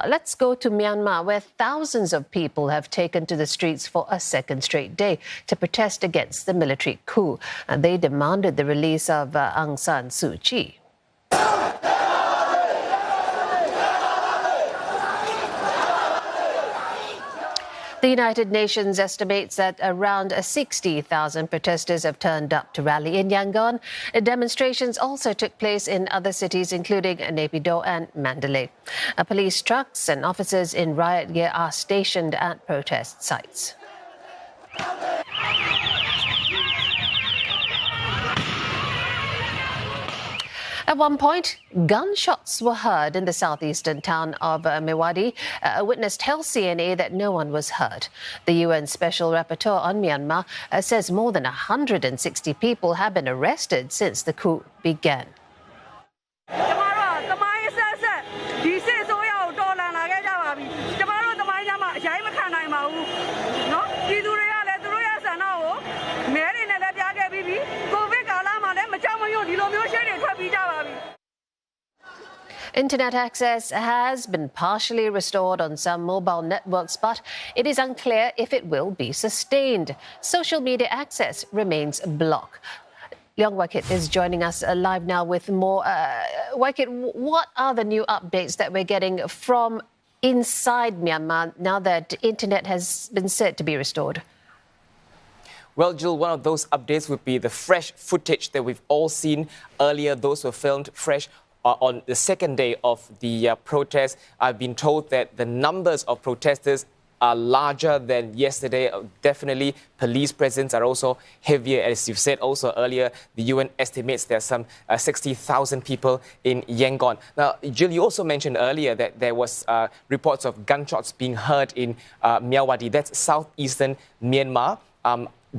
Let's go to Myanmar, where thousands of people have taken to the streets for a second straight day to protest against the military coup. And they demanded the release of Aung San Suu Kyi. The United Nations estimates that around 60,000 protesters have turned up to rally in Yangon. Demonstrations also took place in other cities, including Naypyidaw and Mandalay. Police trucks and officers in riot gear are stationed at protest sites. At one point, gunshots were heard in the southeastern town of Mewadi. A witness tells CNA that no one was hurt. The UN Special Rapporteur on Myanmar says more than 160 people have been arrested since the coup began. Internet access has been partially restored on some mobile networks, but it is unclear if it will be sustained. Social media access remains blocked. Leong Waikit is joining us live now with more. Waikit, what are the new updates that we're getting from inside Myanmar now that internet has been said to be restored? Well, Jill, one of those updates would be the fresh footage that we've all seen earlier. Those were filmed fresh on the second day of the protest. I've been told that the numbers of protesters are larger than yesterday. Definitely, police presence are also heavier. As you've said also earlier, the UN estimates there are some 60,000 people in Yangon. Now, Jill, you also mentioned earlier that there was reports of gunshots being heard in Myawaddy. That's southeastern Myanmar.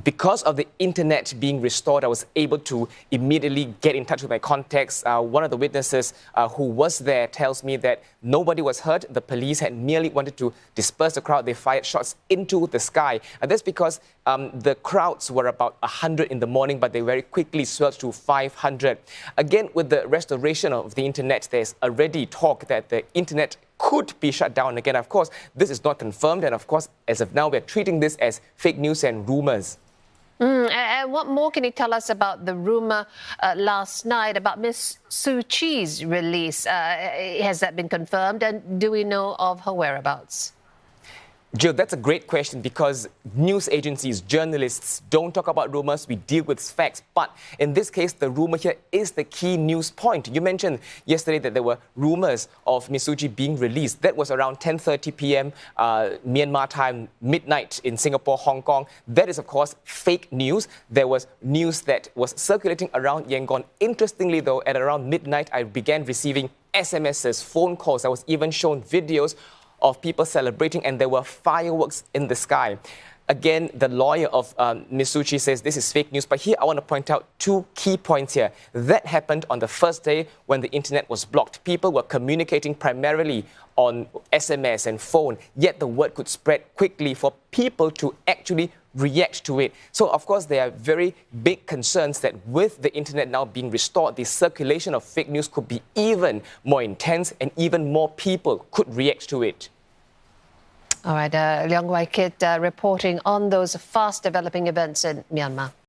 Because of the internet being restored, I was able to immediately get in touch with my contacts. One of the witnesses who was there tells me that nobody was hurt. The police had merely wanted to disperse the crowd. They fired shots into the sky. And that's because the crowds were about 100 in the morning, but they very quickly swelled to 500. Again, with the restoration of the internet, there's already talk that the internet could be shut down again. Of course, this is not confirmed. And of course, as of now, we're treating this as fake news and rumors. And what more can you tell us about the rumor last night about Ms. Suu Kyi's release? Has that been confirmed? And do we know of her whereabouts? Jill, that's a great question because news agencies, journalists don't talk about rumors, we deal with facts. But in this case, the rumor here is the key news point. You mentioned yesterday that there were rumors of Ms. Suu Kyi being released. That was around 10:30 p.m. Myanmar time, midnight in Singapore, Hong Kong. That is, of course, fake news. There was news that was circulating around Yangon. Interestingly, though, at around midnight, I began receiving SMSs, phone calls. I was even shown videos of people celebrating, and there were fireworks in the sky. Again, the lawyer of Ms. Suu Kyi says this is fake news, but here I want to point out two key points here. That happened on the first day when the internet was blocked. People were communicating primarily on SMS and phone, yet the word could spread quickly for people to actually react to it. So, of course, there are very big concerns that with the internet now being restored, the circulation of fake news could be even more intense and even more people could react to it. All right, Leong Waikit reporting on those fast-developing events in Myanmar.